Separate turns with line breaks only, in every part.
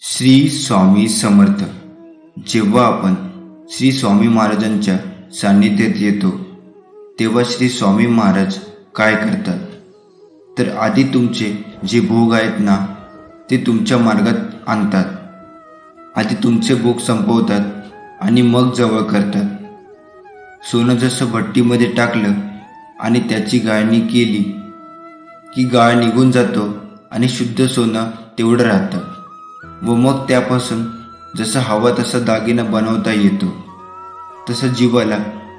श्री स्वामी समर्थ. जेव्हा आपण श्री स्वामी महाराजांच्या सान्निध्यात येतो तेव्हा श्री स्वामी महाराज काय करतात तर आधी तुमचे जे भोग आहेत ना ते तुमच्या मार्गात आणतात. आधी तुमचे भोग संपवतात आणि मग जवळ करतात. सोनं जसं भट्टीमध्ये टाकलं आणि त्याची गाळणी केली की गाळ निघून जातो आणि शुद्ध सोनं तेवढं राहतं व मग त्यापासून जसा हवा तसा दागिना बनवता येतो. तसं जीवाला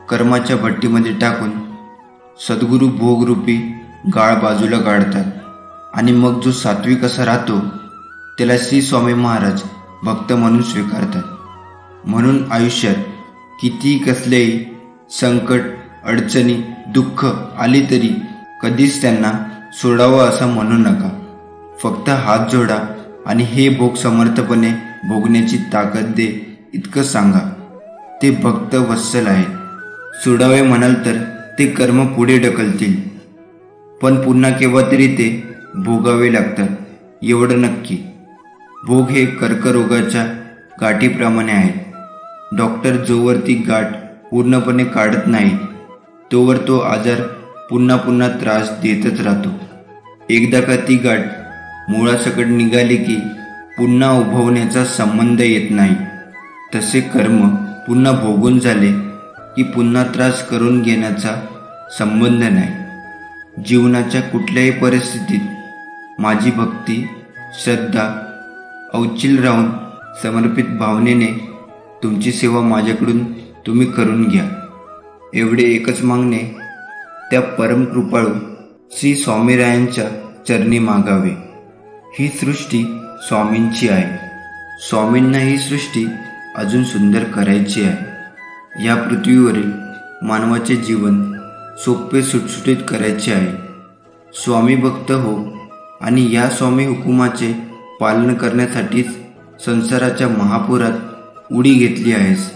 कर्माच्या भट्टीमध्ये टाकून सद्गुरू भोगरूपी गाळ बाजूला काढतात आणि मग जो सात्विक असा राहतो त्याला श्री स्वामी महाराज भक्त म्हणून स्वीकारतात. म्हणून आयुष्यात कितीही कसलेही संकट अडचणी दुःख आली तरी कधीच त्यांना सोडावं असं म्हणू नका. फक्त हात जोडा आणि हे भोग समर्थपणे भोगण्याची ताकद दे इतकं सांगा. ते भक्त वत्सल आहेत. सोडावे म्हणाल तर ते कर्म पुढे ढकलतील पण पुन्हा केव्हा तरी ते भोगावे लागतात एवढं नक्की. भोग हे कर्करोगाच्या गाठीप्रमाणे आहेत. डॉक्टर जोवर ती गाठ पूर्णपणे काढत नाही तोवर तो आजार पुन्हा पुन्हा त्रास देतच राहतो. एकदा का ती गाठ मुळासकट निघाली की पुन्हा उभवण्याचा संबंध येत नाही. तसे कर्म पुन्हा भोगून झाले की पुन्हा त्रास करून घेण्याचा संबंध नाही. जीवनाच्या कुठल्याही परिस्थितीत माझी भक्ती श्रद्धा अवचिल राहून समर्पित भावनेने तुमची सेवा माझ्याकडून तुम्ही करून घ्या. एवढे एकच मागणे त्या परमकृपाळू श्री स्वामीरायांच्या चरणी मागावे. ही सृष्टी स्वामींची आहे. स्वामींना ही सृष्टी अजून सुंदर करायची आहे. या पृथ्वीवरील मानवाचे जीवन सोपे सुटसुटीत करायचे आहे. स्वामी भक्त हो आणि या स्वामी हुकुमाचे पालन करण्यासाठीच संसाराच्या महापुरात उडी घेतली आहेस.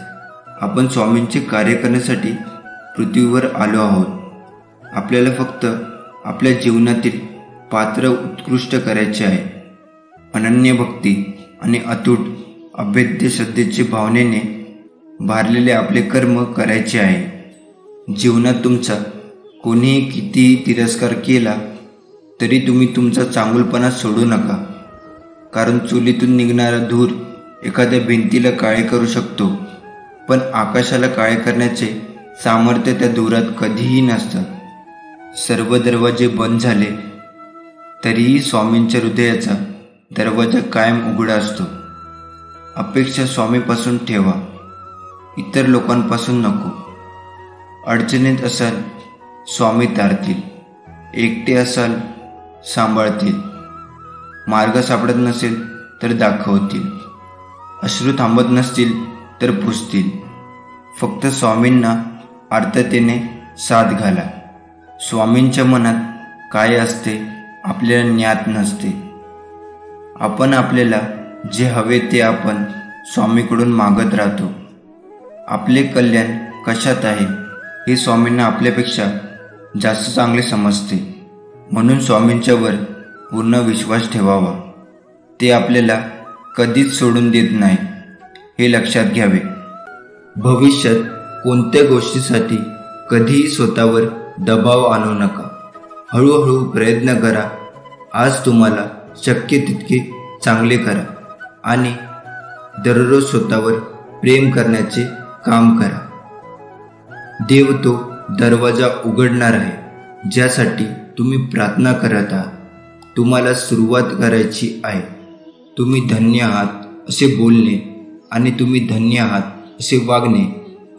आपण स्वामींचे कार्य करण्यासाठी पृथ्वीवर आलो आहोत. आपल्याला फक्त आपल्या जीवनातील पात्र उत्कृष्ट करायचे आहे. अनन्य भक्ती आणि अतूट अभेद्य श्रद्धेच्या भावनेने भारलेले आपले कर्म करायचे आहे. जीवनात तुमचा कोणीही कितीही तिरस्कार केला तरी तुम्ही तुमचा चांगुलपणा सोडू नका. कारण चुलीतून निघणारा धूर एखाद्या भिंतीला काळे करू शकतो पण आकाशाला काळे करण्याचे सामर्थ्य त्या धुरात कधीही नसतं. सर्व दरवाजे बंद झाले तरीही स्वामींच्या हृदयाचा दरवाजा कायम उघडा असतो. अपेक्षा स्वामीपासून ठेवा, इतर लोकांपासून नको. अडचणीत असाल स्वामी तारतील. एकटे असाल सांभाळतील. मार्ग सापडत नसेल तर दाखवतील. अश्रू थांबत नसतील तर पुसतील. फक्त स्वामींना आर्ततेने साथ घाला. स्वामींच्या मनात काय असते आपल्याला ज्ञात नसते. आपण आपल्याला जे हवे ते आपण स्वामीकडून मागत राहतो. आपले कल्याण कशात आहे हे स्वामींना आपल्यापेक्षा जास्त चांगले समजते. म्हणून स्वामींच्यावर पूर्ण विश्वास ठेवावा. ते आपल्याला कधीच सोडून देत नाही हे लक्षात घ्यावे. भविष्यात कोणत्या गोष्टीसाठी कधीही स्वतःवर दबाव आणू नका. हळूहळू प्रयत्न करा. आज तुम्हाला शक्य तितके चांगले करा आणि दररोज स्वतःवर प्रेम करण्याचे काम करा. देव तो दरवाजा उघडणार आहे ज्यासाठी तुम्ही प्रार्थना करत आहात. तुम्हाला सुरुवात करायची आहे. तुम्ही धन्य आहात असे बोलणे आणि तुम्ही धन्य आहात असे वागणे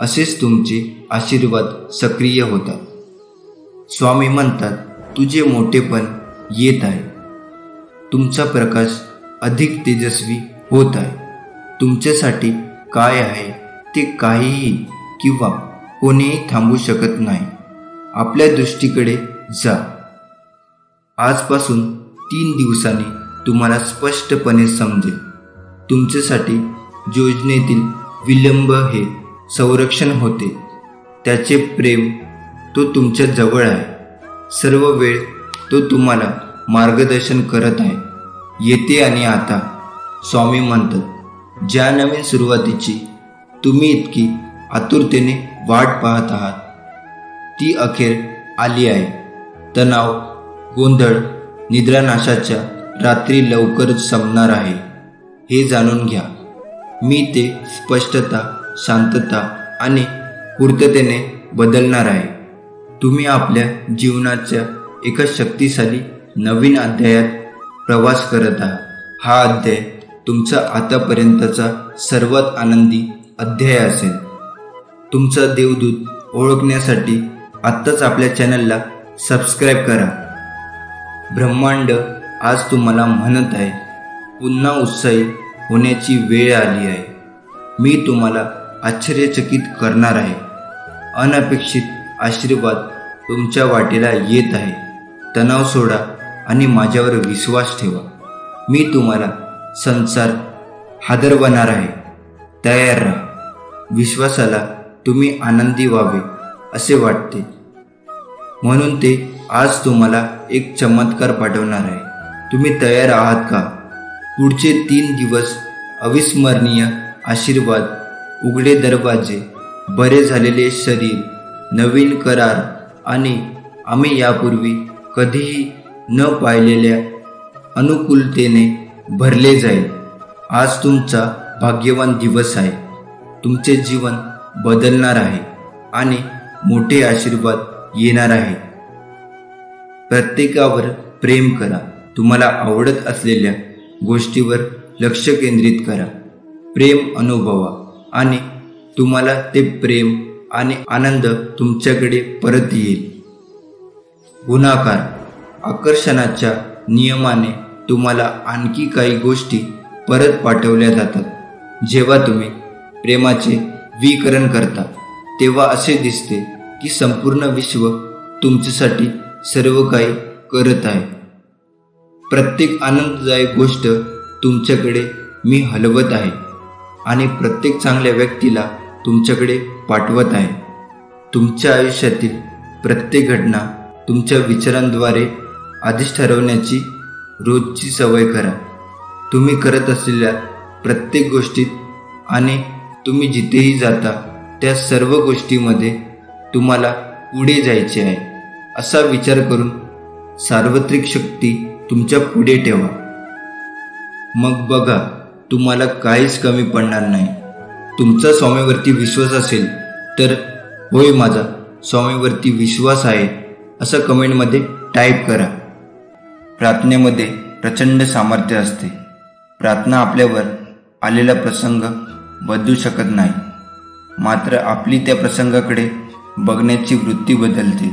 असेच तुमचे आशीर्वाद सक्रिय होतात. स्वामी म्हणतात तुझे मोठेपण येत आहे. तुमचा प्रकाश अधिक तेजस्वी होत आहे. तुमच्यासाठी काय आहे ते काहीही किंवा कोणीही थांबू शकत नाही. आपल्या दृष्टीकडे जा. आजपासून 3 दिवसांनी तुम्हाला स्पष्टपणे समजेल. तुमच्यासाठी योजनेतील विलंब हे संरक्षण होते. त्याचे प्रेम तो तुमच्या जवळ आहे. सर्व वेळ तो तुम्हाला मार्गदर्शन करत आहे. येते आणि आता स्वामी म्हणतात, ज्या नवीन सुरुवातीची तुम्ही इतकी आतुरतेने वाट पाहत आहात ती अखेर आली आहे. तणाव, गोंधळ, निद्रानाशाच्या रात्री लवकरच संपणार आहे हे जाणून घ्या. मी ते स्पष्टता, शांतता आणि पूर्ततेने बदलणार आहे. तुम्ही आपल्या जीवनाच्या एका शक्तिशाली नवीन अध्यायात प्रवास करत आहात. हा अध्याय तुमचा आतापर्यंतचा सर्वात आनंदी अध्याय असेल. तुमचा देवदूत ओळखण्यासाठी आत्ताच आपल्या चॅनलला सबस्क्राईब करा. ब्रह्मांड आज तुम्हाला म्हणत आहे, पुन्हा उत्साही होण्याची वेळ आली आहे. मी तुम्हाला आश्चर्यचकित करणार आहे. अनपेक्षित आशीर्वाद तुमच्या वाटेला येत आहे. तणाव सोडा आणि माझ्यावर विश्वास ठेवा. मी तुम्हाला संसार हादरवणार आहे. तयार राहा. विश्वासाला तुम्ही आनंदी व्हावे असे वाटते म्हणून ते आज तुम्हाला एक चमत्कार पाठवणार आहे. तुम्ही तयार आहात का? पुढचे 3 दिवस अविस्मरणीय आशीर्वाद, उघडे दरवाजे, बरे झालेले शरीर, नवीन करार आणि आम्ही यापूर्वी कधीही न पाहिलेल्या अनुकूलतेने भरले जाईल. आज तुमचा भाग्यवान दिवस आहे. तुमचे जीवन बदलणार आहे आणि मोठे आशीर्वाद येणार आहे. प्रत्येकावर प्रेम करा. तुम्हाला आवडत असलेल्या गोष्टीवर लक्ष केंद्रित करा. प्रेम अनुभवा आणि तुम्हाला ते प्रेम आणि आनंद तुमच्याकडे परत येईल. गुणाकार, आकर्षणाच्या नियमाने तुम्हाला आणखी काही गोष्टी परत पाठवल्या जातात. जेव्हा तुम्ही प्रेमाचे विकरण करता तेव्हा असे दिसते की संपूर्ण विश्व तुमच्यासाठी सर्व काही करत आहे. प्रत्येक आनंददायक गोष्ट तुमच्याकडे मी हलवत आहे आणि प्रत्येक चांगल्या व्यक्तीला तुमच्याकडे पाठवत आहे. तुमच्या आयुष्यातील प्रत्येक घटना तुमच्या विचारांद्वारे आधीच ठरवण्याची रोजची सवय करा. तुम्ही करत असलेल्या प्रत्येक गोष्टीत आणि तुम्ही जिथेही जाता त्या सर्व गोष्टीमध्ये तुम्हाला पुढे जायचे आहे असा विचार करून सार्वत्रिक शक्ती तुमच्या पुढे ठेवा. मग बघा, तुम्हाला काहीच कमी पडणार नाही. तुमचा स्वामीवरती विश्वास असेल तर होय, माझा स्वामीवरती विश्वास आहे असं कमेंटमध्ये टाईप करा. प्रार्थनेमध्ये प्रचंड सामर्थ्य असते. प्रार्थना आपल्यावर आलेला प्रसंग बदलू शकत नाही, मात्र आपली त्या प्रसंगाकडे बघण्याची वृत्ती बदलते,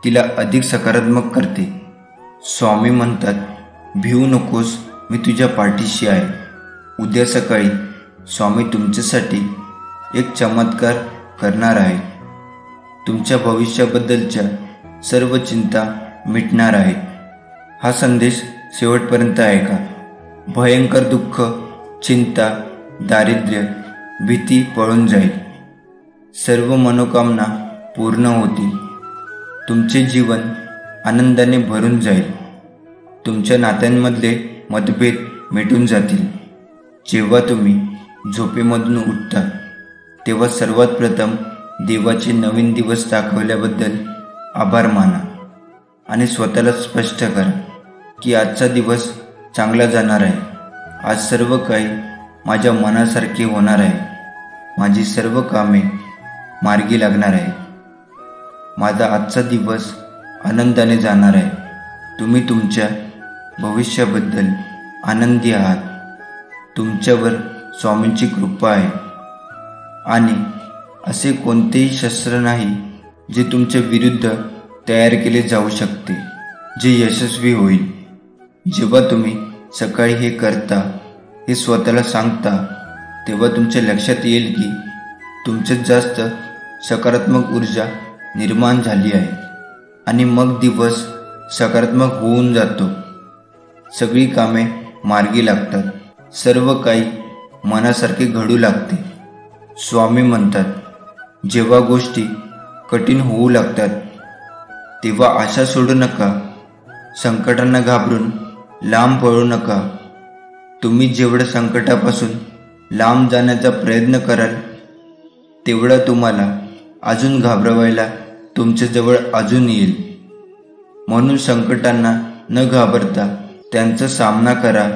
तिला अधिक सकारात्मक करते. स्वामी म्हणतात, भिवू नकोस, मी तुझ्या पाठीशी आहे. उद्या सकाळी स्वामी तुमच्यासाठी एक चमत्कार करणार आहे. तुमच्या भविष्याबद्दलच्या सर्व चिंता मिटणार आहेत. हा संदेश शेवटपर्यंत ऐका. भयंकर दुःख, चिंता, दारिद्र्य, भीती पळून जाईल. सर्व मनोकामना पूर्ण होतील. तुमचे जीवन आनंदाने भरून जाईल. तुमच्या नात्यांमधले मतभेद मिटून जातील. जेव्हा तुम्ही झोपेमधून उठता तेव्हा सर्वात प्रथम देवाचे नवीन दिवस दाखवल्याबद्दल आभार माना आणि स्वतःला स्पष्ट करा की आजचा दिवस चांगला जाणार आहे. आज सर्व काही माझ्या मनासारखे होणार आहे. माझी सर्व कामे मार्गी लागणार आहे. माझा आजचा दिवस आनंदाने जाणार आहे. तुम्ही तुमच्या भविष्याबद्दल आनंदी आहात. तुमच्यावर स्वामींची कृपा आहे आणि असे कोणतेही शस्त्र नाही जे तुमच्या विरुद्ध तयार केले जाऊ शकते, जे यशस्वी होईल. जेव्हा तुम्ही सकाळी हे करता, हे स्वतःला सांगता, तेव्हा तुमच्या लक्षात येईल की तुमच्यात जास्त सकारात्मक ऊर्जा निर्माण झाली आहे आणि मग दिवस सकारात्मक होऊन जातो. सगळी कामे मार्गी लागतात. सर्व काही मनासारखे घडू लागते. स्वामी म्हणतात, जेव्हा गोष्टी कठीण होऊ लागतात तेव्हा आशा सोडू नका. संकटांना घाबरून लांब पळू नका. तुम्ही जेवढं संकटापासून लांब जाण्याचा प्रयत्न कराल तेवढं तुम्हाला अजून घाबरवायला तुमच्याजवळ अजून येईल. म्हणून संकटांना न घाबरता त्यांचा सामना करा,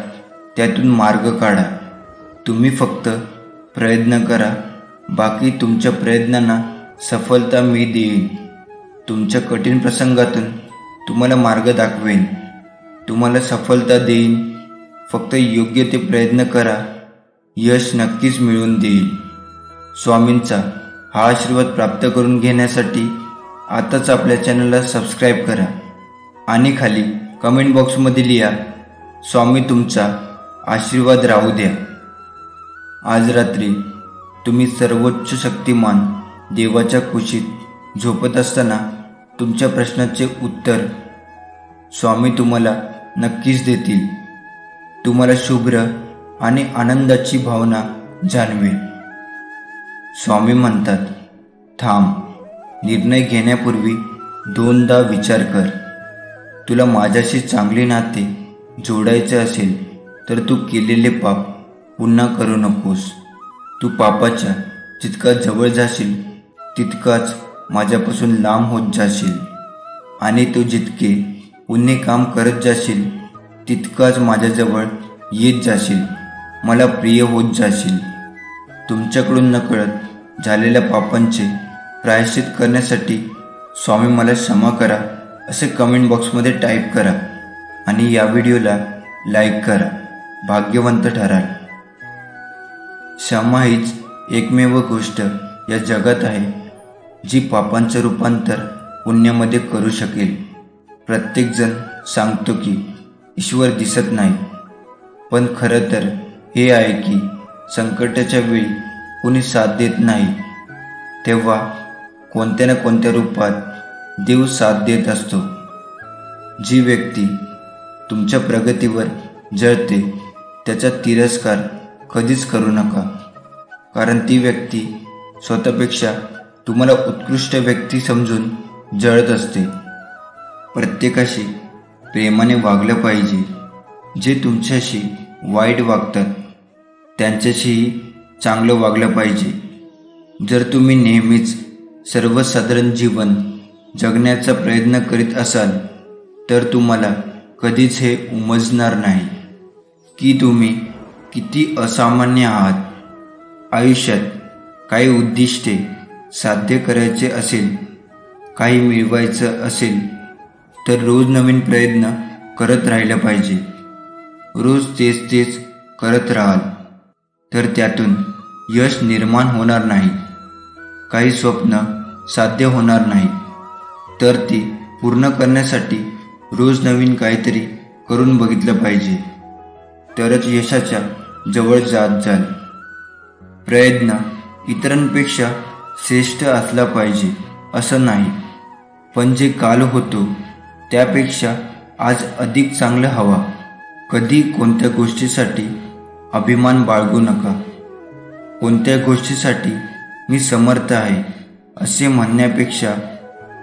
त्यातून मार्ग काढा. तुम्ही फक्त प्रयत्न करा, बाकी तुमच्या प्रयत्नांना सफलता मी देईन. तुमच्या कठीण प्रसंगातून तुम्हाला मार्ग दाखवेन, तुम्हाला सफलता देईन. फक्त योग्य ते प्रयत्न करा, यश नक्कीच मिळवून देईल. स्वामींचा हा आशीर्वाद प्राप्त करून घेण्यासाठी आताच आपल्या चॅनलला सबस्क्राईब करा आणि खाली कमेंट बॉक्समध्ये लिहा, स्वामी तुमचा आशीर्वाद राहू द्या. आज रात्री तुम्ही सर्वोच्च शक्तिमान देवाच्या कुशीत झोपत असताना तुमच्या प्रश्नाचे उत्तर स्वामी तुम्हाला नक्कीच देतील. तुम्हाला शुभ्र आणि आनंदाची भावना जाणवेल. स्वामी म्हणतात, थांब, निर्णय घेण्यापूर्वी दोनदा विचार कर. तुला माझ्याशी चांगले नाते जोडायचे असेल तर तू केलेले पाप पुन्हा करू नकोस. तू पापाच्या जितका जवळ जाशील तितकाच माझ्यापासून लांब होत जाशील आणि तू जितके पुण्य काम करत जाशील तितकाच माझ्याजवळ येत जाशील, मला प्रिय होत जाशील. तुमच्याकडून नकळत झालेल्या पापांचे प्रायश्चित करण्यासाठी स्वामी मला क्षमा करा असे कमेंट बॉक्समध्ये टाईप करा आणि या व्हिडिओला लाईक करा. भाग्यवंत ठराल. क्षमा हीच एकमेव गोष्ट या जगात आहे जी पापांचं रूपांतर पुण्यामध्ये करू शकेल. प्रत्येकजण सांगतो की ईश्वर दिसत नाही, पण खरं तर हे आहे की संकटाच्या वेळी कोणी साथ देत नाही, तेव्हा कोणत्या ना कोणत्या रूपात देव साथ देत असतो. जी व्यक्ती तुमच्या प्रगतीवर जळते त्याचा तिरस्कार कधीच करू नका, कारण ती व्यक्ती स्वतःपेक्षा तुम्हाला उत्कृष्ट व्यक्ती समजून जळत असते. प्रत्येकाशी प्रेमाने वागलं पाहिजे. जे तुमच्याशी वाईट वागतात त्यांच्याशीही चांगलं वागलं पाहिजे. जर तुम्ही नेहमीच सर्वसाधारण जीवन जगण्याचा प्रयत्न करीत असाल तर तुम्हाला कधीच हे उमजणार नाही की तुम्ही किती असामान्य आहात. आयुष्यात काही उद्दिष्टे साध्य करायचे असेल, काही मिळवायचं असेल तर रोज नवीन प्रयत्न करत राहिलं पाहिजे. रोज तेच करत राहाल तर त्यातून यश निर्माण होणार नाही. काही स्वप्न साध्य होणार नाही तर ती पूर्ण करण्यासाठी रोज नवीन काहीतरी करून बघितलं पाहिजे, तरच यशाच्या जवळ जात जाल. प्रयत्न इतरांपेक्षा श्रेष्ठ असला पाहिजे असं नाही, पण जे काल होतो त्यापेक्षा आज अधिक चांगलं हवा. कधी कोणत्या गोष्टीसाठी अभिमान बाळगू नका. कोणत्या गोष्टीसाठी मी समर्थ आहे असे म्हणण्यापेक्षा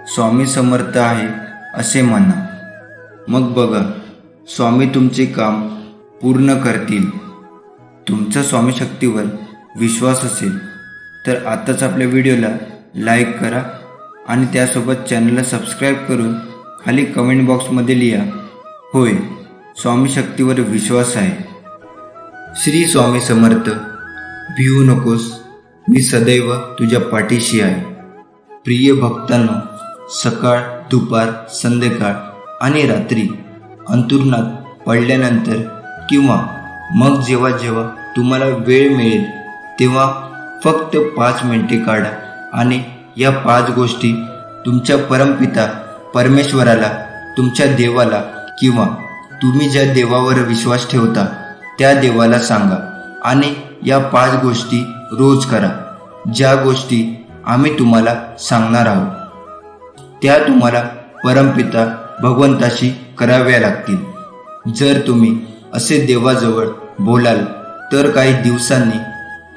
स्वामी समर्थ आहे असे म्हणा. मग बघा, स्वामी तुमचे काम पूर्ण करतील. तुमचा स्वामी शक्तीवर विश्वास असेल तर आताच आपल्या व्हिडिओला लाईक करा आणि त्यासोबत चॅनलला सबस्क्राईब करून खाली कमेंट बॉक्समध्ये लिहा, होय, स्वामी शक्तीवर विश्वास आहे. श्री स्वामी समर्थ. भिवू नकोस, मी सदैव तुझ्या पाठीशी आहे. प्रिय भक्तांनो, सकाळ, दुपार, संध्याकाळ आणि रात्री अंथरुणात पडल्यानंतर किंवा मग जेव्हा जेव्हा तुम्हाला वेळ मिळेल तेव्हा फक्त 5 मिनिटे काढा आणि या 5 गोष्टी तुमच्या परमपिता परमेश्वराला, तुमच्या देवाला किंवा तुम्ही ज्या देवावर विश्वास ठेवता त्या देवाला सांगा आणि या 5 गोष्टी रोज करा. ज्या गोष्टी आम्ही तुम्हाला सांगणार आहोत त्या तुम्हाला परमपिता भगवंताशी कराव्या लागतील. जर तुम्ही असे देवाजवळ बोलाल तर काही दिवसांनी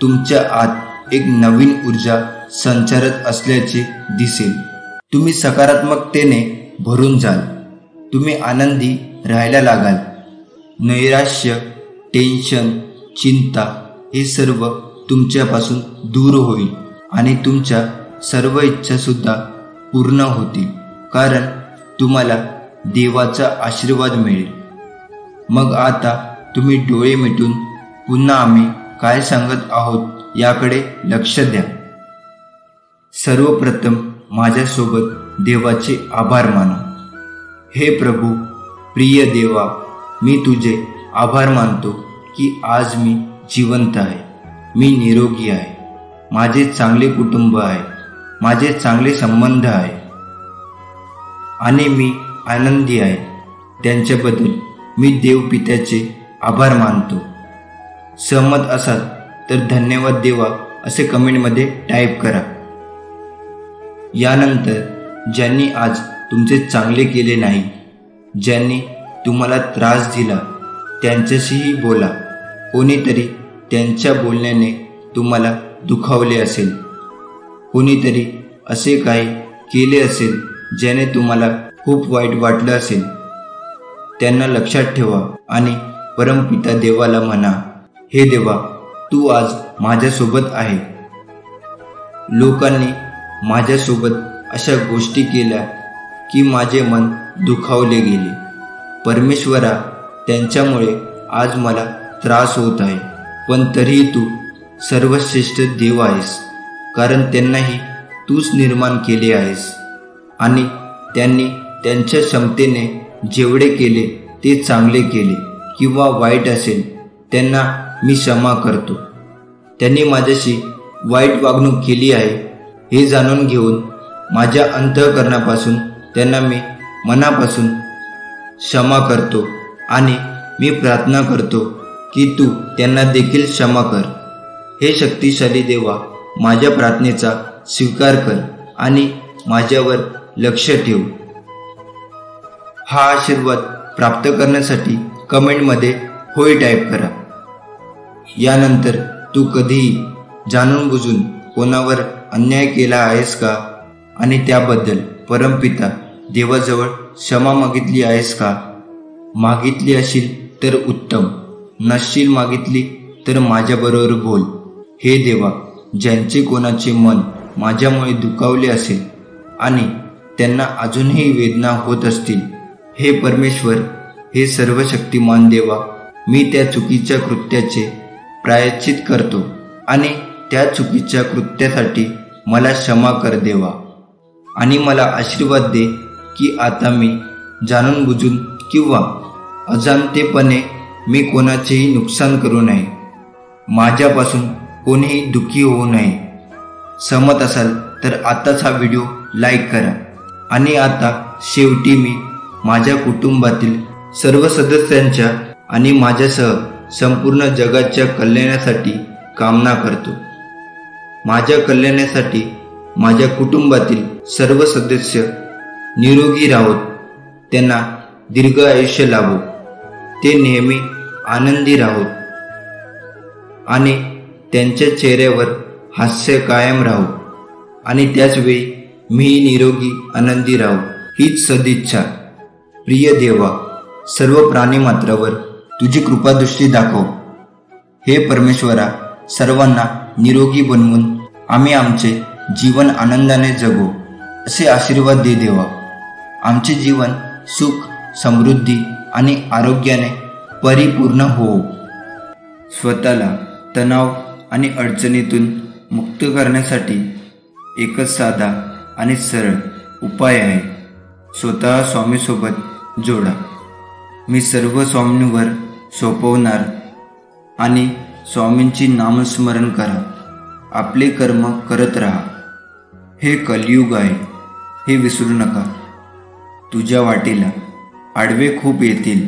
तुमच्या आत एक नवीन ऊर्जा संचारत असल्याचे दिसेल. तुम्ही सकारात्मकतेने भरून जाल. तुम्ही आनंदी राहायला लागाल. नैराश्य टेन्शन, चिंता हे सर्व तुमच्यापासून दूर होईल आणि तुमच्या सर्व इच्छासुद्धा पूर्ण होतील, कारण तुम्हाला देवाचा आशीर्वाद मिळेल. मग आता तुम्ही डोळे मिटून पुन्हा आम्ही काय सांगत आहोत याकडे लक्ष द्या. सर्वप्रथम माझ्यासोबत देवाचे आभार माना. हे प्रभू, प्रिय देवा, मी तुझे आभार मानतो की आज मी जिवंत आहे, मी निरोगी आहे, माझे चांगले कुटुंब आहे, माझे चांगले संबंध आहे आणि मी आनंदी आहे. त्यांच्याबद्दल मी देवपित्याचे आभार मानतो. सहमत असाल तर धन्यवाद देवा असे कमेंटमध्ये टाईप करा. यानंतर ज्यांनी आज तुमचे चांगले केले नाही, ज्यांनी तुम्हाला त्रास दिला, त्यांच्याशीही बोला. कोणीतरी त्यांच्या बोलण्याने तुम्हाला दुखावले असेल, कोणीतरी असे काही केले असेल ज्याने तुम्हाला खूप वाईट वाटलं असेल. त्यांना लक्षात ठेवा आणि परमपिता देवाला म्हणा, हे देवा, तू आज माझ्यासोबत आहे. लोकांनी माझ्यासोबत अशा गोष्टी केल्या की माझे मन दुखावले गेले. परमेश्वरा, त्यांच्यामुळे आज मला त्रास होत आहे, पण तरीही तू सर्वश्रेष्ठ देव आहेस, कारण त्यांनाही तूच निर्माण केले आहेस आणि त्यांनी त्यांच्या क्षमतेने जेवढे केले ते चांगले केले किंवा वाईट असेल त्यांना मी क्षमा करतो. त्यांनी माझ्याशी वाईट वागणूक केली आहे हे जाणून घेऊन माझ्या अंतःकरणापासून त्यांना मी मनापासून क्षमा करतो आणि मी प्रार्थना करतो की तू त्यांना देखील क्षमा कर. हे शक्तिशाली देवा, माझ्या प्रार्थनेचा स्वीकार कर आणि माझ्यावर लक्ष ठेव. हा आशीर्वाद प्राप्त करण्यासाठी कमेंटमध्ये होय टाईप करा. यानंतर तू कधीही जाणून बुजून कोणावर अन्याय केला आहेस का आणि त्याबद्दल परमपिता देवाजवळ क्षमा मागितली आहेस का? मागितली असेल तर उत्तम, नसशील मागितली तर माझ्याबरोबर बोल. हे देवा, ज्यांचे कोणाचे मन माझ्यामुळे दुखावले असेल आणि त्यांना अजूनही वेदना होत असतील, हे परमेश्वर, हे सर्वशक्तिमान देवा, मी त्या चुकीच्या कृत्याचे प्रायश्चित करतो आणि त्या चुकीच्या कृत्यासाठी मला क्षमा कर देवा. आणि मला आशीर्वाद दे की आता मी जाणून बुजून किंवा अजाणतेपणे मी कोणाचेही नुकसान करू नये, माझ्यापासून कोणीही दुःखी होऊ नये. सहमत असाल तर आताच हा व्हिडिओ लाईक करा. आणि आता शेवटी मी माझ्या कुटुंबातील सर्व सदस्यांच्या आणि माझ्यासह संपूर्ण जगाच्या कल्याणासाठी कामना करतो. माझ्या कल्याणासाठी माझ्या कुटुंबातील सर्व सदस्य निरोगी राहोत, त्यांना दीर्घ आयुष्य लाभो, ते नेहमी आनंदी राहोत आणि त्यांच्या चेहऱ्यावर हास्य कायम राहो आणि त्याचवेळी मी निरोगी आनंदी राहो, हीच सदिच्छा. प्रिय देवा, सर्व प्राणीमात्रावर तुझी कृपादृष्टी दाखव. हे परमेश्वरा, सर्वांना निरोगी बनवून आम्ही आमचे जीवन आनंदाने जगू असे आशीर्वाद दे देवा. आमचे जीवन सुख, समृद्धी आणि आरोग्याने परिपूर्ण हो. स्वतःला तणाव आणि अडचणीतून मुक्त करण्यासाठी एकच साधा आणि सरळ उपाय आहे. स्वतः स्वामीसोबत जोडा. मी सर्व स्वामींवर सोपवणार आणि स्वामींची नामस्मरण करा. आपले कर्म करत राहा. हे कलियुग आहे, हे विसरू नका. तुझ्या वाटेला आडवे खूप येतील,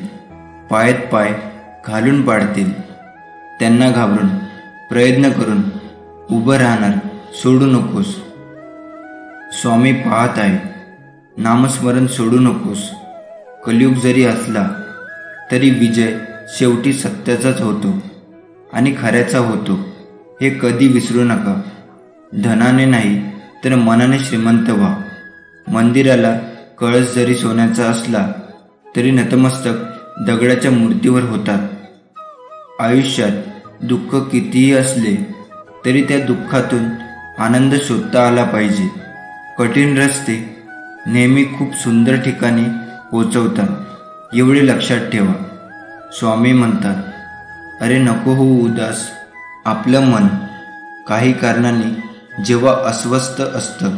पायात पाय घालून पाडतील. त्यांना घाबरून प्रयत्न करून उभं राहणार सोडू नकोस. स्वामी पाहत आहे. नामस्मरण सोडू नकोस. कलियुग जरी असला तरी विजय शेवटी सत्याचाच होतो आणि खऱ्याचा होतो, हे कधी विसरू नका. धनाने नाही तर मनाने श्रीमंत व्हा. मंदिराला कळस जरी सोन्याचा असला तरी नतमस्तक दगडाच्या मूर्तीवर होतात. आयुष्यात दुःख कितीही असले तरी त्या दुःखातून आनंद शोधता आला पाहिजे. कठीण रस्ते नेहमी खूप सुंदर ठिकाणी पोचवतात, एवढे लक्षात ठेवा. स्वामी म्हणतात, अरे नको हो उदास. आपलं मन काही कारणाने जेव्हा अस्वस्थ असतं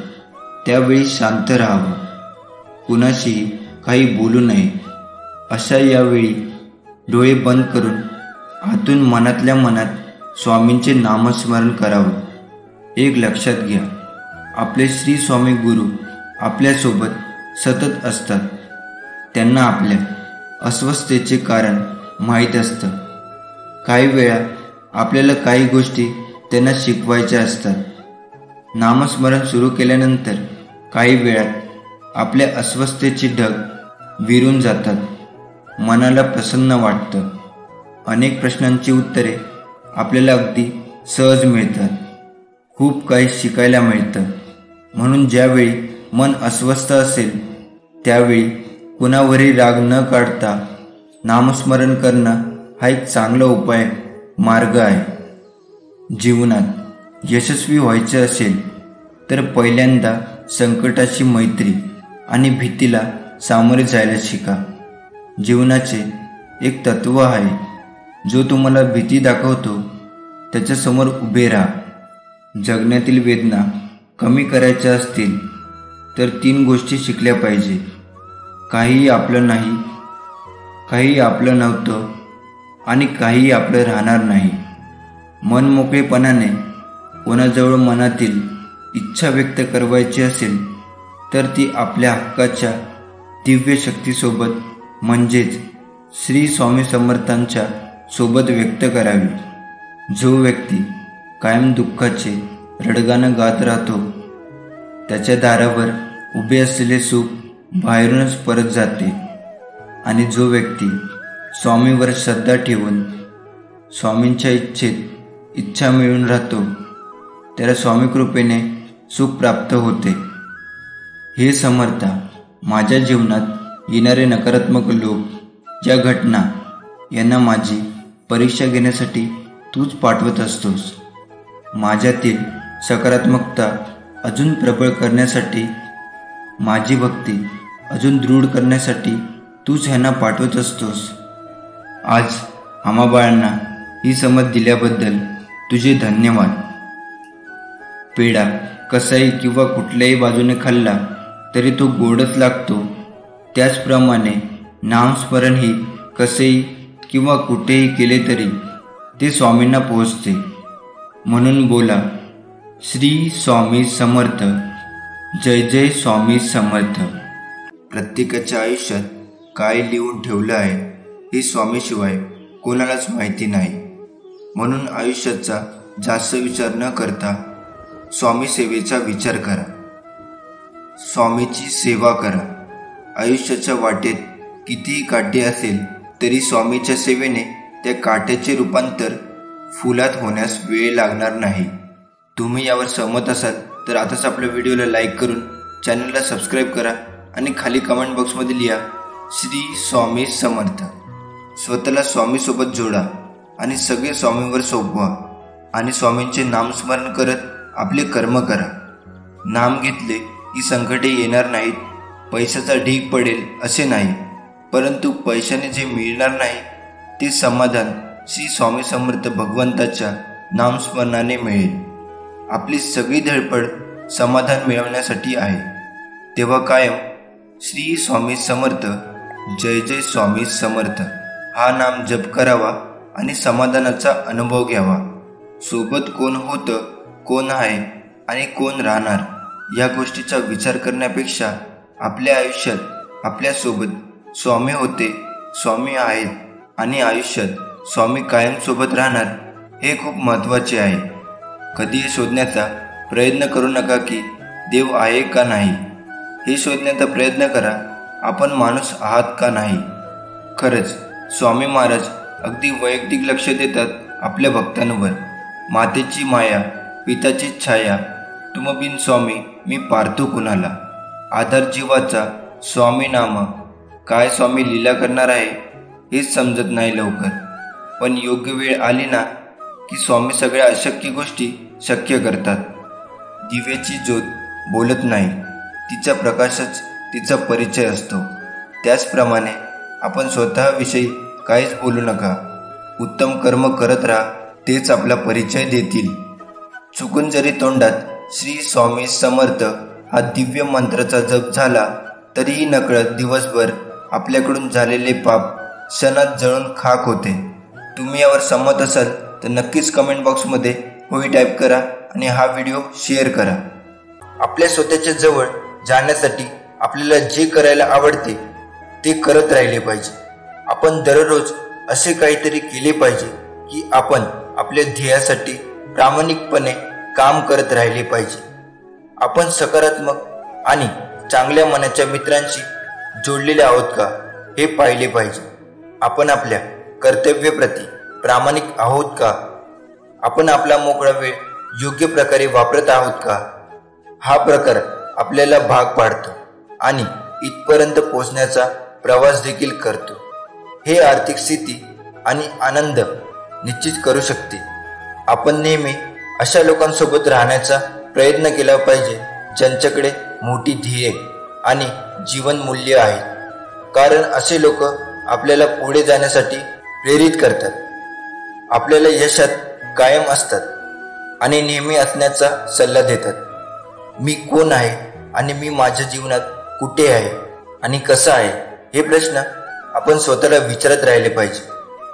त्यावेळी शांत राहावं, कुणाशीही काही बोलू नये. अशा यावेळी डोळे बंद करून आतून मनातल्या मनात स्वामींचे नामस्मरण करावं. एक लक्षात घ्या, आपले श्री स्वामी गुरु आपल्यासोबत सतत असतात. त्यांना आपल्या अस्वस्थतेचे कारण माहीत असतं. काही वेळा आपल्याला काही गोष्टी त्यांना शिकवायच्या असतात. नामस्मरण सुरू केल्यानंतर काही वेळात आपल्या अस्वस्थतेचे ढग विरून जातात. मनाला प्रसन्न वाटतं. अनेक प्रश्नांची उत्तरे आपल्याला अगदी सहज मिळतात. खूप काही शिकायला मिळतं. म्हणून ज्यावेळी मन अस्वस्थ असेल त्यावेळी कुणावरही राग न काढता नामस्मरण करणं हा एक चांगला मार्ग आहे. जीवनात यशस्वी व्हायचे असेल तर पहिल्यांदा संकटाची मैत्री आणि भीतीला सामोरे जायला शिका. जीवनाचे एक तत्व आहे, जो तुम्हाला भीती दाखवतो त्याच्यासमोर उभे राहा. जगण्यातील वेदना कमी करायच्या असतील तर 3 गोष्टी शिकल्या पाहिजे. काहीही आपलं नाही, काही आपलं नव्हतं आणि काहीही आपलं राहणार नाही. मनमोकळेपणाने कोणाजवळ मनातील इच्छा व्यक्त करायची असेल तर ती आपल्या हक्काच्या दिव्य शक्तीसोबत म्हणजेच श्री स्वामी समर्थांच्या सोबत व्यक्त करावी. जो व्यक्ती कायम दुःखाचे रडगाणं गात राहतो त्याच्या दारावर उभे असलेले सुख बाहेरूनच परत जाते. आणि जो व्यक्ती स्वामीवर श्रद्धा ठेवून स्वामींच्या इच्छा मिळून राहतो त्याला स्वामी कृपेने सुख प्राप्त होते. हे समर्था, माझ्या जीवनात येणारे नकारात्मक लोक या घटना यांना माझी परीक्षा घेण्यासाठी तूच पाठवत असतोस. माझ्यातील सकारात्मकता अजून प्रबळ करण्यासाठी, माझी भक्ती अजून दृढ करण्यासाठी तूच ह्यांना पाठवत असतोस. आज आम्हा बाळांना ही समज दिल्याबद्दल तुझे धन्यवाद. पेढा कसाही किंवा कुठल्याही बाजूने खाल्ला तरी तो गोडच लागतो. त्याचप्रमाणे नामस्मरण ही कसेही किंवा कुठेही केले तरी ते स्वामींना पोहोचते. म्हणून बोला, श्री स्वामी समर्थ. जय जय स्वामी समर्थ. प्रत्येकाच्या आयुष्यात काय लिहून ठेवलं आहे हे स्वामीशिवाय कोणालाच माहिती नाही. म्हणून आयुष्याचा जास्त विचार न करता स्वामी सेवेचा विचार करा. स्वामीची सेवा करा. आयुष्याच्या वाटेत कितीही काटे असेल तरी स्वामीच्या सेवेने त्या काट्याचे रूपांतर फुलात होण्यास वेळ लागणार नाही. तुम्ही यावर सहमत असाल तर आताच आपल्या व्हिडिओला लाईक करून चॅनलला सबस्क्राईब करा आणि खाली कमेंट बॉक्समध्ये लिहा, श्री स्वामी समर्थ. स्वतःला स्वामीसोबत जोडा आणि सगळे स्वामींवर सोपवा आणि स्वामींचे नामस्मरण करत आपले कर्म करा. नाम घेतले की संकटे येणार नाहीत, पैशाचा ढीग पडेल असे नाही, परंतु पैशाने जे मिळणार नाही ते समाधान श्री स्वामी समर्थ भगवंताच्या नामस्मरणाने मिळेल. आपली सगळी धडपड समाधान मिळवण्यासाठी आहे. तेव्हा कायम श्री स्वामी समर्थ, जय जय स्वामी समर्थ हा नाम जप करावा आणि समाधानाचा अनुभव घ्यावा. सोबत कोण होतं, कोण आहे आणि कोण राहणार या गोष्टीचा विचार करण्यापेक्षा आपल्या आयुष्यात आपल्यासोबत स्वामी होते, स्वामी आहेत आणि आयुष्यात स्वामी कायमसोबत राहणार हे खूप महत्त्वाचे आहे. कधीही शोधण्याचा प्रयत्न करू नका की देव आहे का नाही. हे शोधण्याचा प्रयत्न करा आपण माणूस आहात का नाही. खरंच स्वामी महाराज अगदी वैयक्तिक लक्ष देतात आपल्या भक्तांवर. मातेची माया, पिताची छाया, तुम बिन स्वामी मी पार्थू कुणाला. आधार जीवाचा स्वामी नाम. काय स्वामी लीला करणार आहे हेच समजत नाही लवकर. पण योग्य वेळ आली ना की स्वामी सगळ्या अशक्य गोष्टी शक्य करतात. दिव्याची ज्योत बोलत नाही, तिचा प्रकाशच तिचा परिचय असतो. त्याचप्रमाणे आपण स्वतःविषयी काहीच बोलू नका. उत्तम कर्म करत राहा, तेच आपला परिचय देतील. चुकून जरी तोंडात श्री स्वामी समर्थ हा दिव्य मंत्राचा जप झाला तरीही नकळत दिवसभर आपल्याकडून झालेले पाप क्षणात जळून खाक होते. तुम्ही यावर सहमत असाल तर नक्कीच कमेंट बॉक्समध्ये होय टाईप करा आणि हा व्हिडिओ शेअर करा. आपल्या स्वतःच्या जवळ जाण्यासाठी आपल्याला जे करायला आवडते ते करत राहिले पाहिजे. आपण दररोज असे काहीतरी केले पाहिजे की आपण आपल्या ध्येयासाठी प्रामाणिकपणे काम करत राहिले पाहिजे. आपण सकारात्मक आणि चांगल्या मनाच्या मित्रांशी जोडलेले आहोत का हे पाहिले पाहिजे. आपण आपल्या कर्तव्याप्रती प्रामाणिक आहोत का? आपण आपला मोकळा वेळ योग्य प्रकारे वापरत आहोत का? हा प्रकार आपल्याला भाग पाडतो आणि इथपर्यंत पोहोचण्याचा प्रवास देखील करतो. हे आर्थिक स्थिती आणि आनंद निश्चित करू शकते. आपण नेहमी अशा लोकांसोबत राहण्याचा प्रयत्न केला पाहिजे ज्यांच्याकडे मोठी ध्येय आणि जीवनमूल्य आहेत, कारण असे लोक आपल्याला पुढे जाण्यासाठी प्रेरित करतात, आपल्याला यशात कायम असतात आणि नेहमी असण्याचा सल्ला देतात. मी कोण आहे आणि मी माझ्या जीवनात कुठे आहे आणि कसा आहे हे प्रश्न आपण स्वतःला विचारत राहिले पाहिजे.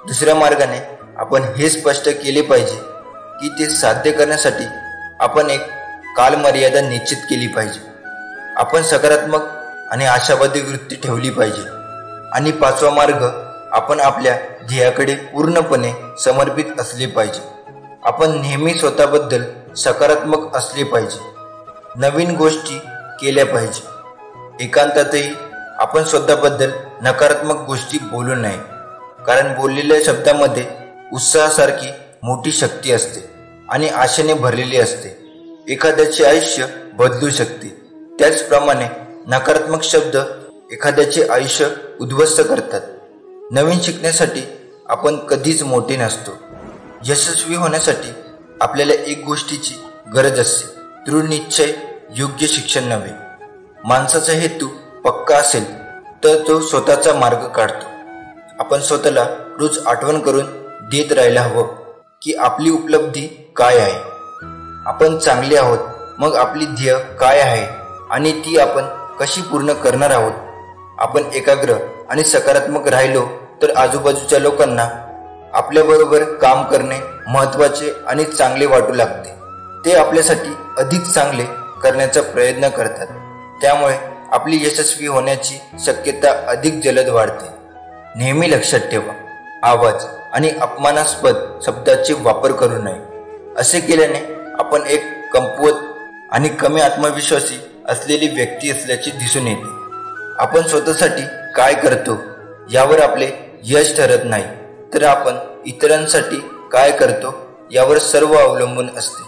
दुसऱ्या मार्गाने आपण हे स्पष्ट केले पाहिजे की ते साध्य करण्यासाठी आपण एक कालमर्यादा निश्चित केली पाहिजे. आपण सकारात्मक आणि आशावादी वृत्ती ठेवली पाहिजे. आणि पाचवा मार्ग, आपण आपल्या ध्येयाकडे पूर्णपणे समर्पित असले पाहिजे. आपण नेहमी स्वतःबद्दल सकारात्मक असले पाहिजे, नवीन गोष्टी केल्या पाहिजे. एकांतातही आपण स्वतःबद्दल नकारात्मक गोष्टी बोलू नये, कारण बोललेल्या शब्दामध्ये उत्साहासारखी मोठी शक्ती असते आणि आशेने भरलेली असते. एखाद्याचे आयुष्य बदलू शकते. त्याचप्रमाणे नकारात्मक शब्द एखाद्याचे आयुष्य उद्ध्वस्त करतात. नवीन शिकण्यासाठी आपण कधीच मोठे नसतो. यशस्वी होण्यासाठी आपल्याला एक गोष्टीची गरज असते, दृढ निश्चय, योग्य शिक्षण नव्हे. माणसाचा हेतू पक्का असेल तर तो स्वतःचा मार्ग काढतो. आपण स्वतःला रोज आठवण करून देत राहायला हवं की आपली उपलब्धी काय आहे. आपण चांगले आहोत, मग आपली ध्येय काय आहे आणि ती आपण कशी पूर्ण करणार आहोत. आपण एकाग्र आणि सकारात्मक राहिलो तर आजूबाजूच्या लोकांना आपल्याबरोबर काम करणे महत्त्वाचे आणि चांगले वाटू लागते. ते आपल्यासाठी अधिक चांगले करण्याचा प्रयत्न करतात. त्यामुळे आपली यशस्वी होण्याची शक्यता अधिक जलद वाढते. नेहमी लक्षात ठेवा, आवाज आणि अपमानास्पद शब्दाचे वापर करू नये. असे केल्याने आपण एक कमकुवत आणि कमी आत्मविश्वासी असलेली व्यक्ती असल्याचे दिसून येते. आपण स्वतःसाठी काय करतो यावर आपले यश ठरत नाही, तर आपण इतरांसाठी काय करतो यावर सर्व अवलंबून असते.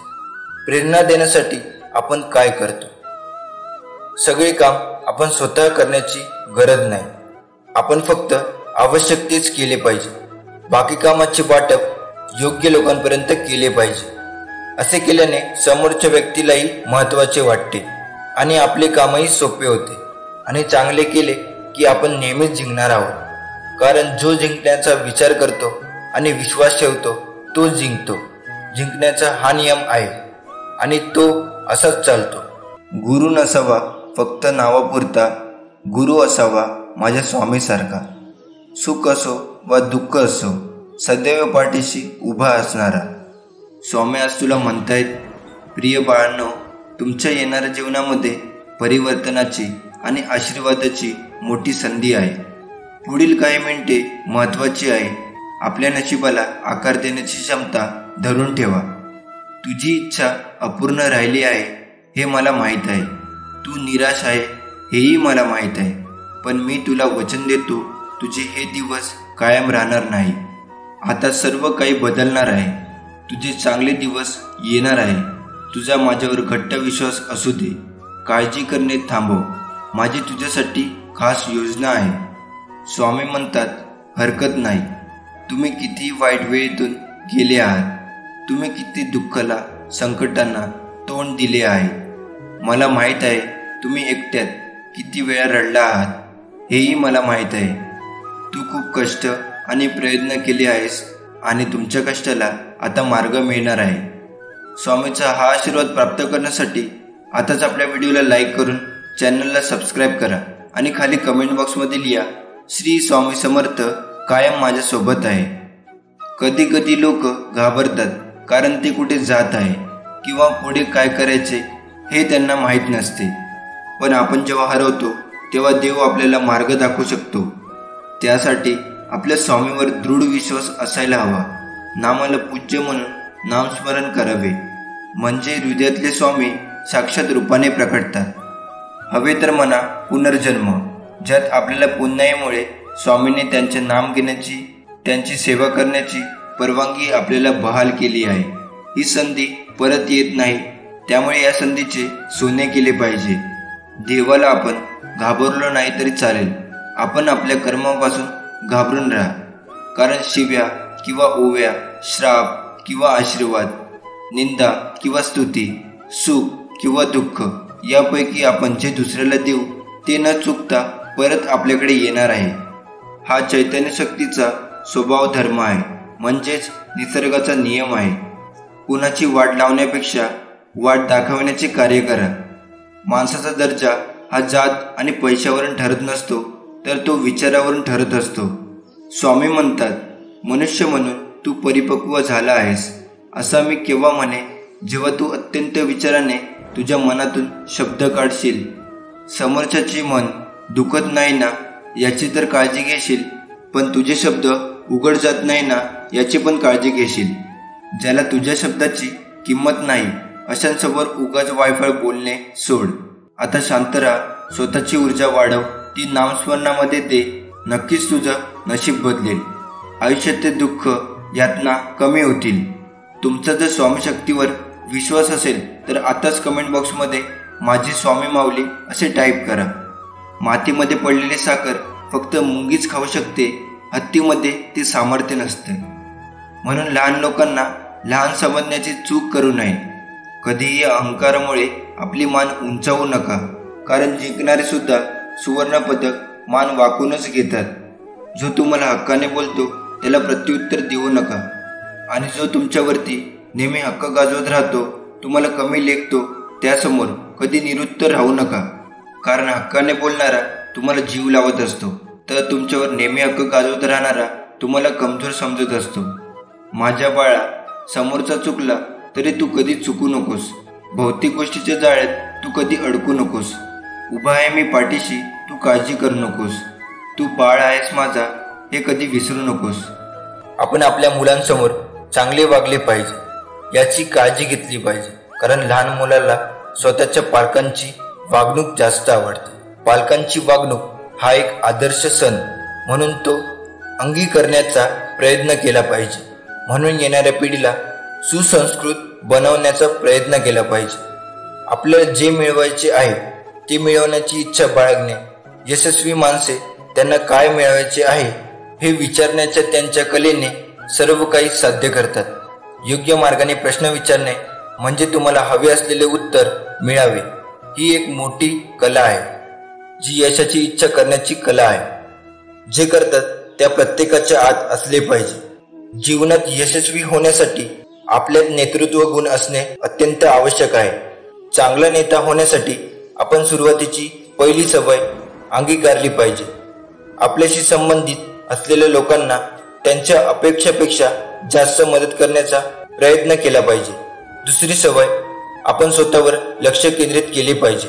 प्रेरणा देण्यासाठी आपण काय करतो? सगळे काम आपण स्वतः करण्याची गरज नाही. आपण फक्त आवश्यक तेच केले पाहिजे. बाकी कामाचे वाटप योग्य लोकांपर्यंत केले पाहिजे. असे केल्याने समोरच्या व्यक्तीलाही महत्त्वाचे वाटते आणि आपले कामही सोपे होते. आणि चांगले केले की आपण नेहमीच जिंकणार आहोत, कारण जो जिंकण्याचा विचार करतो आणि विश्वास ठेवतो तो जिंकतो. जिंकण्याचा हा नियम आहे आणि तो असाच चालतो. गुरु नसावा फक्त नावापुरता, गुरु असावा माझ्या स्वामीसारखा. सुख असो वा दुःख असो, सदैव पाठीशी उभा असणारा. स्वामी आज तुला म्हणतायत, प्रिय बाळांनो, तुमच्या येणाऱ्या जीवनामध्ये परिवर्तनाची आणि आशीर्वादाची मोठी संधी आहे. पुढील काही मिनिटे महत्त्वाची आहे. आपल्या नशिबाला आकार देण्याची क्षमता धरून ठेवा. तुझी इच्छा अपूर्ण राहिली आहे हे मला माहीत आहे. तू निराश आहे हेही मला माहीत आहे. पण मी तुला वचन देतो, तुझे हे दिवस कायम राहणार नाही. आता सर्व काही बदलणार आहे. तुझे चांगले दिवस येणार आहे. तुझा माझ्यावर घट्ट विश्वास असू दे. काळजी करणे थांबव. माझी तुझ्यासाठी खास योजना आहे. स्वामी म्हणतात, हरकत नाही. तुम्ही किती वाईट वेळेतून गेले आहात, तुम्ही किती दुःखाला, संकटांना तोंड दिले आहे. मला माहीत आहे तुम्ही एकट्यात किती वेळा रडला आहात, हेही मला माहीत आहे. तू खूप कष्ट आणि प्रयत्न केले आहेस आणि तुमच्या कष्टाला आता मार्ग मिळणार आहे. स्वामीचा हा आशीर्वाद प्राप्त करण्यासाठी आताच आपल्या व्हिडिओला लाईक करून चॅनलला सबस्क्राईब करा आणि खाली कमेंट बॉक्समध्ये लिहा, श्री स्वामी समर्थ कायम माझ्यासोबत आहे. कधी कधी लोक घाबरतात कारण ते कुठे जात आहे किंवा पुढे काय करायचे हे त्यांना माहीत नसते. पण आपण जेव्हा हरवतो तेव्हा देव आपल्याला मार्ग दाखवू शकतो. त्यासाठी आपल्या स्वामीवर दृढ विश्वास असायला हवा. नामाला पूज्य म्हणून नामस्मरण करावे, म्हणजे हृदयातले स्वामी साक्षात रूपाने प्रकटतात. हवे तर म्हणा पुनर्जन्म, ज्यात आपल्याला पुन्हाईमुळे स्वामींनी त्यांचे नाम घेण्याची, त्यांची सेवा करण्याची परवानगी आपल्याला बहाल केली आहे. ही संधी परत येत नाही, त्यामुळे या संधीचे सोने केले पाहिजे. देवाला आपण घाबरलो नाही तरी चालेल, आपण आपल्या कर्मापासून घाबरून राहा. कारण शिव्या किंवा ओव्या, श्राप किंवा आशीर्वाद, निंदा किंवा स्तुती, सुख किंवा दुःख यापैकी आपण जे दुसऱ्याला देऊ ते न चुकता परत आपल्याकडे येणार आहे. हा चैतन्य शक्तीचा स्वभाव धर्म आहे, म्हणजेच निसर्गाचा नियम आहे. कुणाची वाट लावण्यापेक्षा वाट दाखवण्याचे कार्य करा. माणसाचा दर्जा हा जात आणि पैशावरून ठरत नसतो, तर तो विचारावरून ठरत असतो. स्वामी म्हणतात, मनुष्य म्हणून तू परिपक्व झाला आहेस. असा मी केव्हा म्हणे, जेव्हा तू अत्यंत विचाराने तुझ्या मनातून शब्द काढशील. समोरच्याचे मन दुखत नाही ना याची तर काळजी घेशील, पण तुझे शब्द उघड जात नाही ना याची पण काळजी घेशील. ज्याला तुझ्या शब्दाची किंमत नाही अशांसमोर उगाच वायफळ बोलणे सोड. आता शांत राहा, स्वतःची ऊर्जा वाढव, ती नामस्मरणामध्ये दे. नक्कीच तुझं नशीब बदलेल. आयुष्यातले दुःख, यातना कमी होतील. तुमचा जर स्वामी शक्तीवर विश्वास असेल तर आताच कमेंट बॉक्समध्ये माझी स्वामी माऊली असे टाईप करा. मातीमध्ये पडलेली साखर फक्त मुंगीच खाऊ शकते, हत्तीमध्ये ते सामर्थ्य नसते. म्हणून लहान लोकांना लहान समजण्याची चूक करू नये. कधीही अहंकारामुळे आपली मान उंचावू नका, कारण जिंकणारे सुद्धा सुवर्ण पदक मान वाकूनच घेतात. जो तुम्हाला हक्काने बोलतो त्याला प्रत्युत्तर देऊ नका, आणि जो तुमच्यावरती नेहमी हक्क गाजवत राहतो, तुम्हाला कमी लेखतो, त्यासमोर कधी निरुत्तर राहू नका. कारण हक्काने बोलणारा तुम्हाला जीव लावत असतो, तर तुमच्यावर नेहमी हक्क गाजवत राहणारा तुम्हाला कमजोर समजत असतो. माझ्या बाळा, समोरचा चुकला तरी तू कधी चुकू नकोस. भौतिक गोष्टीच्या जाळ्यात तू कधी अडकू नकोस. उभा आहे मी पाठीशी, तू काळजी करू नकोस. तू बाळ आहेस माझा, हे कधी विसरू नकोस. आपण आपल्या मुलांसमोर चांगले वागले पाहिजे, याची काळजी घेतली पाहिजे. कारण लहान मुलाला स्वतःच्या पालकांची वागणूक जास्त आवडते. पालकांची वागणूक हा एक आदर्श सण म्हणून तो अंगीकारण्याचा प्रयत्न केला पाहिजे. म्हणून येणाऱ्या पिढीला सुसंस्कृत बनवण्याचा प्रयत्न केला पाहिजे. आपल्याला जे मिळवायचे आहे ते मिळवण्याची इच्छा बाळगणे. यशस्वी माणसे त्यांना काय मिळवायचे आहे हे विचारण्याच्या त्यांच्या कलेने सर्व काही साध्य करतात. योग्य मार्गाने प्रश्न विचारणे म्हणजे तुम्हाला हवे असलेले उत्तर मिळावे, ही एक मोठी कला आहे, जी यशाची इच्छा करण्याची कला आहे. जे करतात त्या प्रत्येकाच्या आत असले पाहिजे. जीवनात यशस्वी होण्यासाठी आपल्यात नेतृत्व गुण असणे अत्यंत आवश्यक आहे. चांगला नेता होण्यासाठी आपण सुरुवातीची पहिली सवय अंगीकारली पाहिजे. आपल्याशी संबंधित असलेल्या लोकांना त्यांच्या अपेक्षापेक्षा जास्त मदत करण्याचा प्रयत्न केला पाहिजे. दुसरी सवय, आपण स्वतःवर लक्ष केंद्रित केले पाहिजे.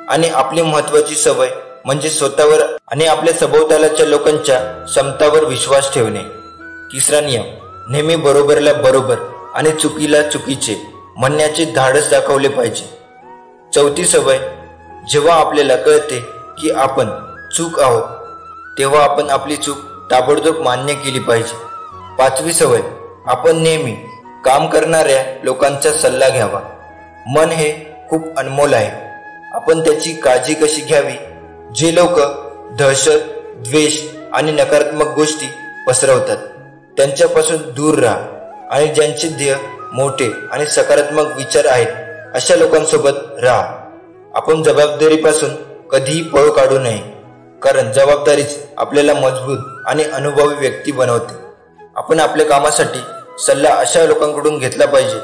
आणि आपली महत्त्वाची सवय म्हणजे स्वतःवर आणि आपल्या सभोवतालच्या लोकांच्या क्षमतावर विश्वास ठेवणे. तिसरा नियम, नेहमी बरोबरला बरोबर आणि चुकीला चुकीचे म्हणण्याचे धाडस दाखवले पाहिजे. चौथी सवय, जेव्हा आपल्याला कळते की आपण चूक आहोत तेव्हा आपण आपली चूक ताबडतोब मान्य केली पाहिजे. पाचवी सवय, आपण नेहमी काम करणाऱ्या लोकांचा सल्ला घ्यावा. मन हे खूप अनमोल आहे, आपण त्याची काळजी कशी घ्यावी. जे लोक दहशत, द्वेष आणि नकारात्मक गोष्टी पसरवतात त्यांच्यापासून दूर राहा आणि ज्यांचे ध्येय मोठे आणि सकारात्मक विचार आहेत अशा लोकांसोबत राहा. आपण जबाबदारीपासून कधीही पळ काढू नये, कारण जबाबदारीच आपल्याला मजबूत आणि अनुभवी व्यक्ती बनवते. आपण आपल्या कामासाठी सल्ला अशा लोकांकडून घेतला पाहिजे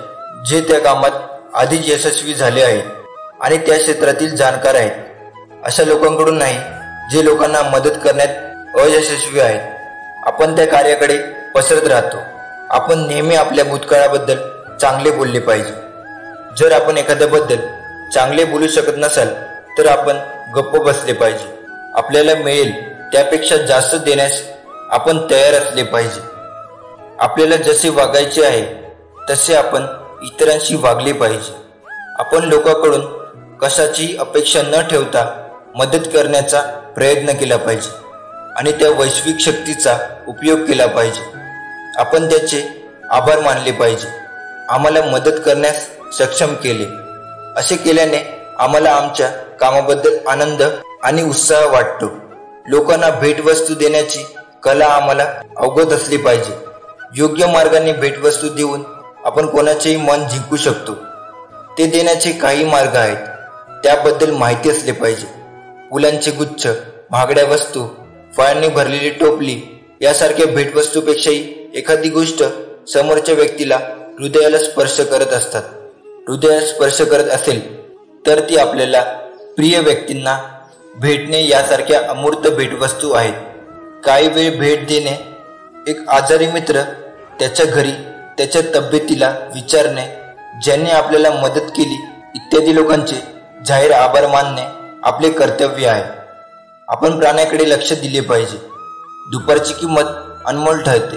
जे त्या कामात आधीच यशस्वी झाले आहेत आणि त्या क्षेत्रातील जाणकार आहेत. अशा लोकांकडून नाही जे लोकांना मदत करण्यात अयशस्वी आहेत. आपण त्या कार्याकडे पसरत राहतो. आपण नेहमी आपल्या भूतकाळाबद्दल चांगले बोलले पाहिजे. जर आपण एखाद्याबद्दल चांगले बोलू शकत नसाल तर आपण गप्प बसले पाहिजे. आपल्याला मिळेल त्यापेक्षा जास्त देण्यास आपण तयार असले पाहिजे. आपल्याला जसे वागायचे आहे तसे आपण इतरांशी वागले पाहिजे. आपण लोकांकडून कशाची अपेक्षा न ठेवता मदत करण्याचा प्रयत्न केला पाहिजे आणि त्या वैश्विक शक्तीचा उपयोग केला पाहिजे. आपण त्याचे आभार मानले पाहिजे. आम्हाला मदत करण्यास सक्षम केले. असे केल्याने आम्हाला आमच्या कामाबद्दल आनंद आणि उत्साह वाटतो. लोकांना भेटवस्तू देण्याची कला आम्हाला अवगत असली पाहिजे. योग्य मार्गाने भेटवस्तू देऊन आपण कोणाचेही मन जिंकू शकतो. ते देण्याचे काही मार्ग आहेत, त्याबद्दल माहिती असले पाहिजे. फुलांचे गुच्छ, महागड्या वस्तू, फळांनी भरलेली टोपली यासारख्या भेटवस्तूपेक्षाही एखादी गोष्ट समोरच्या व्यक्तीला हृदयाला स्पर्श करत असतात. हृदयाला स्पर्श करत असेल तर ती आपल्याला प्रिय व्यक्तींना भेटणे यासारख्या अमूर्त भेटवस्तू आहेत. काही वेळ भेट देणे, एक आजारी मित्र, त्याच्या घरी त्याच्या तब्येतीला विचारणे, ज्यांनी आपल्याला मदत केली इत्यादी लोकांचे जाहीर आभार मानणे आपले कर्तव्य आहे. आपण प्राण्याकडे लक्ष दिले पाहिजे. दुपारची किंमत अनमोल ठरते.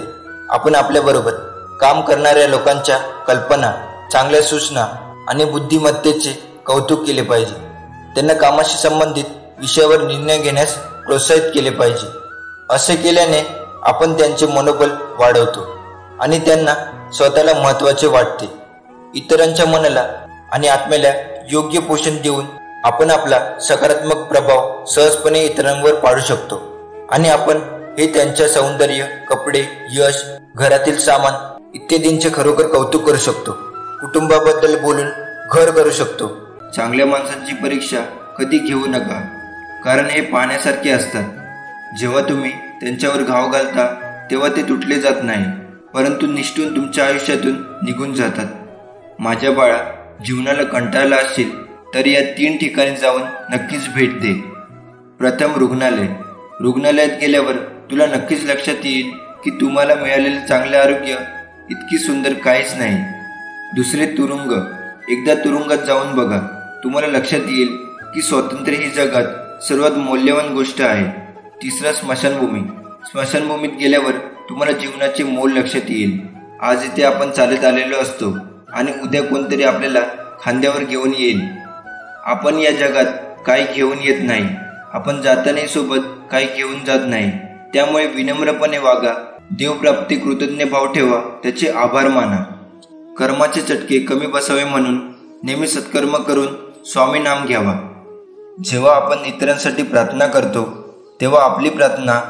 आपण आपल्याबरोबर काम करणाऱ्या लोकांच्या कल्पना, चांगल्या सूचना आणि बुद्धिमत्तेचे कौतुक केले पाहिजे. त्यांना कामाशी संबंधित विषयावर निर्णय घेण्यास प्रोत्साहित केले पाहिजे. असे केल्याने आपण त्यांचे मनोबल वाढवतो आणि त्यांना स्वतःला महत्त्वाचे वाटते. इतरांच्या मनाला आणि आत्म्याला योग्य पोषण देऊन आपण आपला सकारात्मक प्रभाव सहजपणे इतरांवर पाडू शकतो आणि आपण हे त्यांच्या सौंदर्य, कपडे, यश, घरातील सामान इत्यादींचे खरोखर कौतुक करू शकतो. कुटुंबाबद्दल बोलून घर करू शकतो. चांगल्या माणसांची परीक्षा कधी घेऊ नका, कारण हे पाहण्यासारखे असतात. जेव्हा तुम्ही त्यांच्यावर घाव घालता तेव्हा ते तुटले जात नाही, परंतु निष्ठून तुमच्या आयुष्यातून निघून जातात. माझ्या बाळा, जीवनाला कंटाळला असशील तर या 3 ठिकाणी जाऊन नक्कीच भेट दे. प्रथम रुग्णालय. रुग्णालयात गेल्यावर तुला नक्कीच लक्षात येईल की तुम्हाला मिळालेले चांगले आरोग्य इतकी सुंदर काहीच नाही. दुसरे तुरुंग. एकदा तुरुंगात जाऊन बघा, तुम्हाला लक्षात येईल की स्वातंत्र्य ही जगात सर्वात मौल्यवान गोष्ट आहे. तिसरा स्मशानभूमी. स्मशानभूमीत गेल्यावर तुम्हाला जीवनाचे मोल लक्षात येईल. आज इथे आपण चालत आलेलो असतो आणि उद्या कोणतरी आपल्याला खांद्यावर घेऊन येईल. आपण या जगात काही घेऊन येत नाही, आपण जातानाही सोबत काही घेऊन जात नाही. त्यामुळे विनम्रपणे वागा, देवप्राप्ती कृतज्ञ भाव ठेवा, त्याचे आभार माना. कर्माचे चटके कमी बसावे म्हणून नेहमी सत्कर्म करून स्वामी नाम घ्यावा. जेव्हा आपण इतरांसाठी प्रार्थना करतो तेव्हा आपली प्रार्थना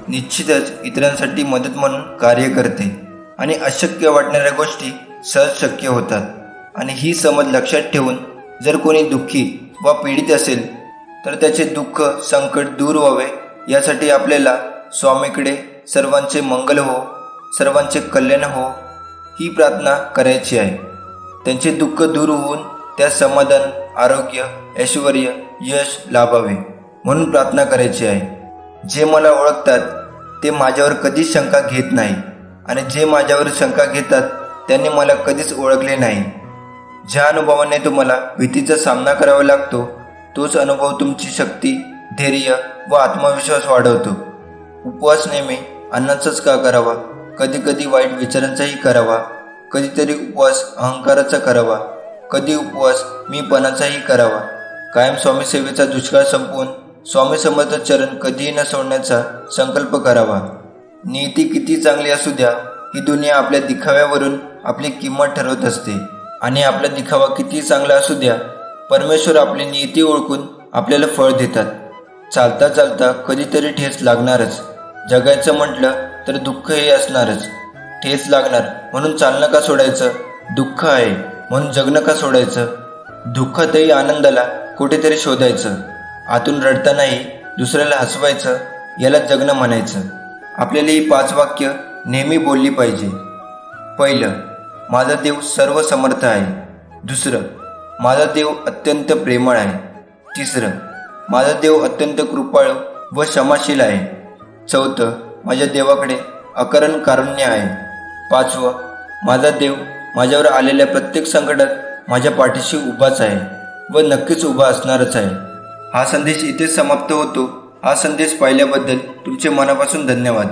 निश्चितच इतरांसाठी मदत म्हणून कार्य करते आणि अशक्य वाटणाऱ्या गोष्टी सहज शक्य होतात. आणि ही समज लक्षात ठेवून जर कोणी दुःखी व पीडित असेल तर त्याचे दुःख, संकट दूर व्हावे यासाठी आपल्याला स्वामीकडे सर्वांचे मंगल हो, सर्वांचे कल्याण हो ही प्रार्थना करायची आहे. त्यांचे दुःख दूर होऊन त्यात समाधान, आरोग्य, ऐश्वर, यश लाभावे म्हणून प्रार्थना करायची आहे. जे मला ओळखतात ते माझ्यावर कधीच शंका घेत नाही आणि जे माझ्यावर शंका घेतात त्यांनी मला कधीच ओळखले नाही. ज्या अनुभवाने तुम्हाला भीतीचा सामना करावा लागतो तोच अनुभव तुमची शक्ती, धैर्य व आत्मविश्वास वाढवतो. उपवास नेहमी अन्नाचाच का करावा, कधी कधी वाईट विचारांचाही करावा. कधीतरी उपवास अहंकाराचा करावा, कधी उपवास मीपणाचाही करावा. कायम स्वामी सेवेचा दुष्काळ संपवून स्वामी समर्थ चरण कधीही न सोडण्याचा संकल्प करावा. नियती किती चांगली असू द्या, ही दुनिया आपल्या दिखाव्यावरून आपली किंमत ठरवत असते. आणि आपला दिखावा किती चांगला असू द्या, परमेश्वर आपली नियती ओळखून आपल्याला फळ देतात. चालता चालता कधीतरी ठेच लागणारच. जगायचं म्हटलं तर दुःख हे असणारच. ठेच लागणार म्हणून चालणं का सोडायचं? दुःख आहे म्हणून जगणं का सोडायचं? दुःखातही आनंदाला कुठेतरी शोधायचं. आतून रडतानाही दुसऱ्याला हसवायचं, याला जगणं म्हणायचं. आपल्याला ही 5 वाक्य नेहमी बोलली पाहिजे. पहिलं, माझा देव सर्व समर्थ आहे. दुसरं, माझा देव अत्यंत प्रेमळ आहे. तिसरं, माझा देव अत्यंत कृपाळू व क्षमाशील आहे. चौथं, माझ्या देवाकडे अकारण कारुण्य आहे. पाचवं, माझा देव माझ्यावर आलेल्या प्रत्येक संकटात माझ्या पाठीशी उभाच आहे व नक्कीच उभा असणारच आहे. हा संदेश इथेच समाप्त होतो. हा संदेश पाहिल्याबद्दल तुमचे मनापासून धन्यवाद.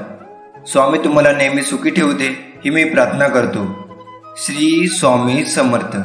स्वामी तुम्हाला नेहमी सुखी ठेवू दे ही मी प्रार्थना करतो. श्री स्वामी समर्थ.